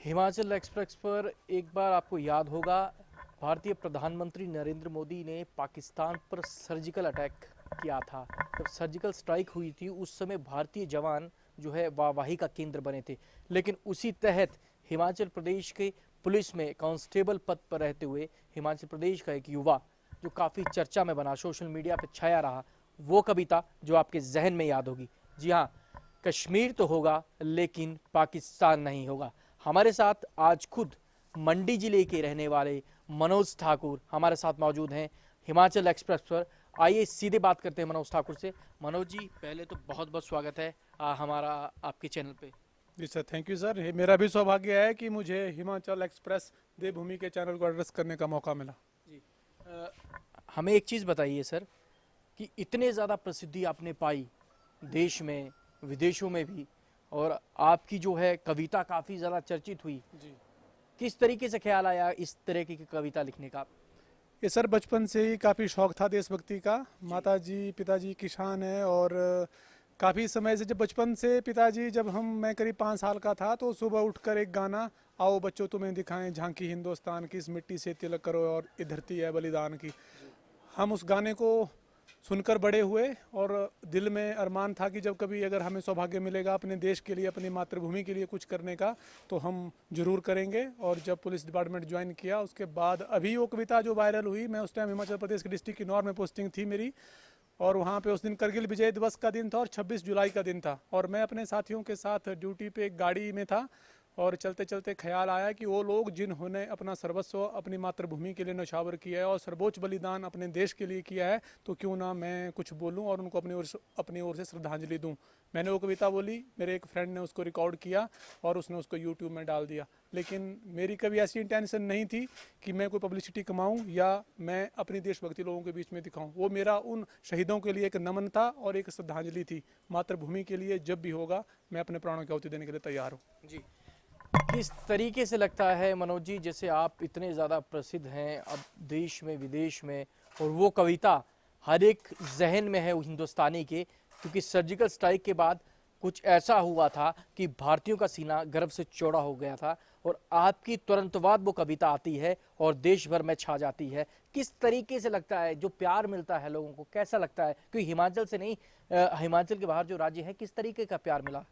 Himachal express पर एक बार आपको याद होगा, भारतीय प्रधानमंत्री नरेंद्र मोदी ने पाकिस्तान पर सर्जिकल अटैक किया था। जब सर्जिकल स्ट्राइक हुई थी उस समय भारतीय जवान जो है वाहवाही का केंद्र बने थे। लेकिन उसी तहत हिमाचल प्रदेश के पुलिस में कांस्टेबल पद पर रहते हुए हिमाचल प्रदेश का एक युवा जो काफ़ी चर्चा में बना, सोशल मीडिया पर छाया रहा, वो कविता जो आपके जहन में याद होगी। जी हाँ, कश्मीर तो होगा लेकिन पाकिस्तान नहीं होगा। हमारे साथ आज खुद मंडी जिले के रहने वाले मनोज ठाकुर हमारे साथ मौजूद हैं हिमाचल एक्सप्रेस पर। आइए सीधे बात करते हैं मनोज ठाकुर से। मनोज जी, पहले तो बहुत बहुत स्वागत है हमारा आपके चैनल पे। जी सर, थैंक यू सर। ये मेरा भी सौभाग्य है कि मुझे हिमाचल एक्सप्रेस देवभूमि के चैनल को एड्रेस करने का मौका मिला। जी, हमें एक चीज़ बताइए सर कि इतने ज़्यादा प्रसिद्धि आपने पाई देश में विदेशों में भी, और आपकी जो है कविता काफ़ी ज़्यादा चर्चित हुई। जी, किस तरीके से ख्याल आया इस तरह की कविता लिखने का? ये सर बचपन से ही काफ़ी शौक था देशभक्ति का। जी। माताजी पिताजी किसान हैं और काफ़ी समय से, जब बचपन से पिताजी, जब मैं करीब 5 साल का था तो सुबह उठकर एक गाना, आओ बच्चों तुम्हें दिखाएं झांकी हिंदुस्तान की, इस मिट्टी से तिलक करो और ये धरती है बलिदान की। हम उस गाने को सुनकर बड़े हुए और दिल में अरमान था कि जब कभी अगर हमें सौभाग्य मिलेगा अपने देश के लिए, अपनी मातृभूमि के लिए कुछ करने का, तो हम जरूर करेंगे। और जब पुलिस डिपार्टमेंट ज्वाइन किया उसके बाद अभी वो कविता जो वायरल हुई, मैं उस टाइम हिमाचल प्रदेश के डिस्ट्रिक्ट किन्नौर में पोस्टिंग थी मेरी, और वहाँ पे उस दिन करगिल विजय दिवस का दिन था और 26 जुलाई का दिन था, और मैं अपने साथियों के साथ ड्यूटी पे एक गाड़ी में था, और चलते चलते ख्याल आया कि वो लोग जिन्होंने अपना सर्वस्व अपनी मातृभूमि के लिए नौछावर किया है और सर्वोच्च बलिदान अपने देश के लिए किया है, तो क्यों ना मैं कुछ बोलूं और उनको अपनी ओर से श्रद्धांजलि दूं। मैंने वो कविता बोली, मेरे एक फ्रेंड ने उसको रिकॉर्ड किया और उसने उसको यूट्यूब में डाल दिया। लेकिन मेरी कभी ऐसी इंटेंशन नहीं थी कि मैं कोई पब्लिसिटी कमाऊं या मैं अपनी देशभक्ति लोगों के बीच में दिखाऊं। वो मेरा उन शहीदों के लिए एक नमन था और एक श्रद्धांजलि थी। मातृभूमि के लिए जब भी होगा मैं अपने प्राणों की आहुति देने के लिए तैयार हूँ। जी, किस तरीके से लगता है मनोज जी, जैसे आप इतने ज़्यादा प्रसिद्ध हैं अब देश में विदेश में, और वो कविता हर एक जहन में है वो हिंदुस्तानी के, क्योंकि सर्जिकल स्ट्राइक के बाद कुछ ऐसा हुआ था कि भारतीयों का सीना गर्व से चौड़ा हो गया था, और आपकी तुरंत बाद वो कविता आती है और देश भर में छा जाती है। किस तरीके से लगता है, जो प्यार मिलता है लोगों को, कैसा लगता है? क्योंकि हिमाचल से नहीं, हिमाचल के बाहर जो राज्य है, किस तरीके का प्यार मिला?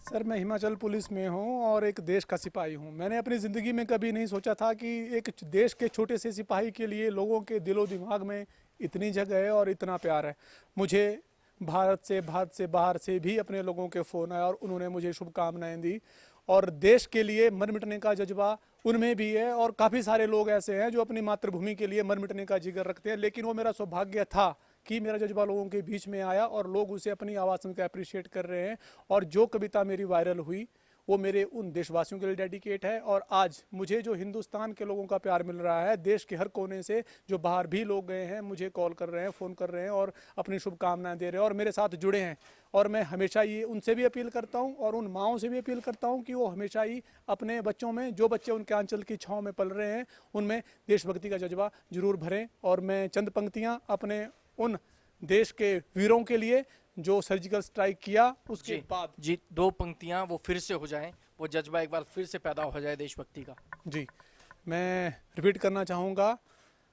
सर, मैं हिमाचल पुलिस में हूँ और एक देश का सिपाही हूँ। मैंने अपनी ज़िंदगी में कभी नहीं सोचा था कि एक देश के छोटे से सिपाही के लिए लोगों के दिलो दिमाग में इतनी जगह है और इतना प्यार है। मुझे भारत से बाहर से भी अपने लोगों के फ़ोन आए और उन्होंने मुझे शुभकामनाएं दी, और देश के लिए मर मिटने का जज्बा उनमें भी है। और काफ़ी सारे लोग ऐसे हैं जो अपनी मातृभूमि के लिए मर मिटने का जिगर रखते हैं, लेकिन वो मेरा सौभाग्य था कि मेरा जज्बा लोगों के बीच में आया और लोग उसे अपनी आवाज़ सुनकर अप्रिशिएट कर रहे हैं। और जो कविता मेरी वायरल हुई वो मेरे उन देशवासियों के लिए डेडिकेट है। और आज मुझे जो हिंदुस्तान के लोगों का प्यार मिल रहा है, देश के हर कोने से जो बाहर भी लोग गए हैं मुझे कॉल कर रहे हैं, फ़ोन कर रहे हैं और अपनी शुभकामनाएं दे रहे हैं और मेरे साथ जुड़े हैं। और मैं हमेशा ये उनसे भी अपील करता हूँ और उन माँओं से भी अपील करता हूँ कि वो हमेशा ही अपने बच्चों में, जो बच्चे उनके आंचल की छाँव में पल रहे हैं, उनमें देशभक्ति का जज्बा जरूर भरें। और मैं चंद पंक्तियाँ अपने उन देश के वीरों के लिए जो सर्जिकल स्ट्राइक किया उसके जी बाद। जी, दो पंक्तियां वो फिर से हो जाएं, वो जज्बा एक बार फिर से पैदा हो जाए देशभक्ति का। जी, मैं रिपीट करना चाहूँगा।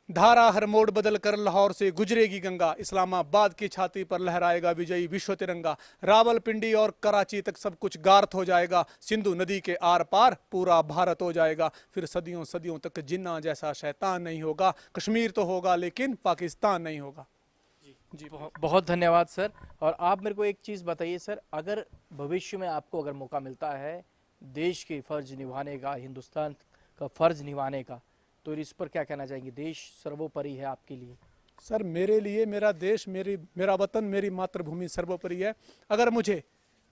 धारा हर मोड़ बदल कर लाहौर से गुजरेगी गंगा, इस्लामाबाद की छाती पर लहराएगा विजयी विश्व तिरंगा, रावलपिंडी और कराची तक सब कुछ गार्थ हो जाएगा, सिंधु नदी के आर पार पूरा भारत हो जाएगा, फिर सदियों सदियों तक जिन्ना जैसा शैतान नहीं होगा, कश्मीर तो होगा लेकिन पाकिस्तान नहीं होगा। जी प्लीज। बहुत धन्यवाद सर। और आप मेरे को एक चीज़ बताइए सर, अगर भविष्य में आपको अगर मौका मिलता है देश के फर्ज निभाने का, हिंदुस्तान का फर्ज निभाने का, तो इस पर क्या कहना चाहेंगे? देश सर्वोपरि है आपके लिए। सर, मेरे लिए मेरा देश, मेरा वतन, मेरी मातृभूमि सर्वोपरि है। अगर मुझे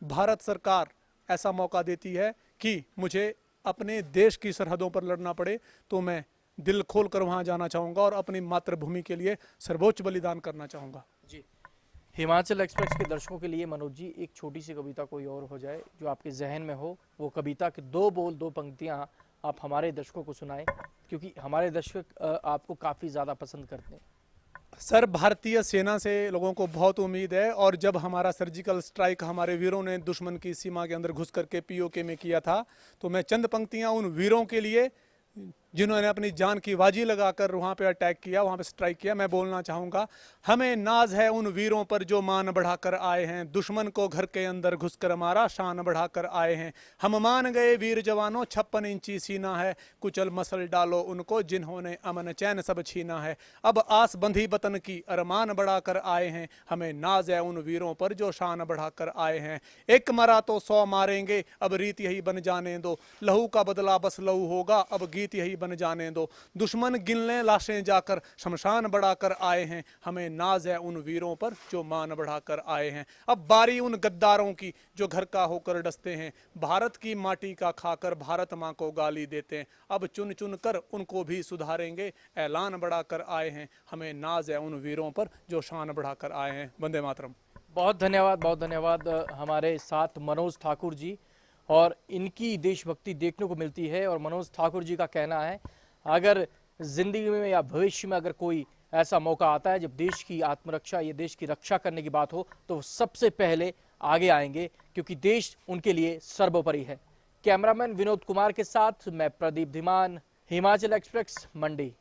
भारत सरकार ऐसा मौका देती है कि मुझे अपने देश की सरहदों पर लड़ना पड़े, तो मैं दिल खोल कर वहाँ जाना चाहूँगा और अपनी मातृभूमि के लिए सर्वोच्च बलिदान करना चाहूँगा। जी, हिमाचल एक्सप्रेस के दर्शकों के लिए मनोज जी एक छोटी सी कविता कोई और हो जाए जो आपके जहन में हो, वो कविता के दो बोल, दो पंक्तियाँ आप हमारे दर्शकों को सुनाएं, क्योंकि हमारे दर्शक आपको काफ़ी ज़्यादा पसंद करते हैं। सर, भारतीय सेना से लोगों को बहुत उम्मीद है, और जब हमारा सर्जिकल स्ट्राइक हमारे वीरों ने दुश्मन की सीमा के अंदर घुस करके पीओके में किया था, तो मैं चंद पंक्तियां उन वीरों के लिए जिन्होंने अपनी जान की बाजी लगाकर वहाँ पे अटैक किया, वहाँ पे स्ट्राइक किया, मैं बोलना चाहूँगा। हमें नाज है उन वीरों पर जो मान बढ़ाकर आए हैं, दुश्मन को घर के अंदर घुसकर मारा, शान बढ़ाकर आए हैं। हम मान गए वीर जवानों, 56 इंची सीना है, कुचल मसल डालो उनको जिन्होंने अमन चैन सब छीना है। अब आस बंधी वतन की, अरमान बढ़ाकर आए हैं। हमें नाज है उन वीरों पर जो शान बढ़ाकर आए हैं। एक मरा तो 100 मारेंगे, अब रीत यही बन जाने दो। लहू का बदला बस लहू होगा, अब गीत यही बन जाने दो। दुश्मन गिन लें लाशें जाकर, शमशान बढ़ाकर आए हैं। हमें नाज है उन वीरों पर जो मान बढ़ाकर आए हैं। अब बारी उन गद्दारों की जो घर का होकर डसते हैं, भारत की माटी का खाकर भारत माँ को गाली देते हैं। अब चुन चुन कर उनको भी सुधारेंगे, ऐलान बढ़ाकर आए हैं। हमें नाज है उन वीरों पर जो शान बढ़ाकर आए हैं। वंदे मातरम। बहुत धन्यवाद, बहुत धन्यवाद। हमारे साथ मनोज ठाकुर जी, और इनकी देशभक्ति देखने को मिलती है। और मनोज ठाकुर जी का कहना है, अगर जिंदगी में या भविष्य में अगर कोई ऐसा मौका आता है जब देश की आत्मरक्षा, ये देश की रक्षा करने की बात हो, तो वो सबसे पहले आगे आएंगे, क्योंकि देश उनके लिए सर्वोपरि है। कैमरामैन विनोद कुमार के साथ मैं प्रदीप धीमान, हिमाचल एक्सप्रेस, मंडी।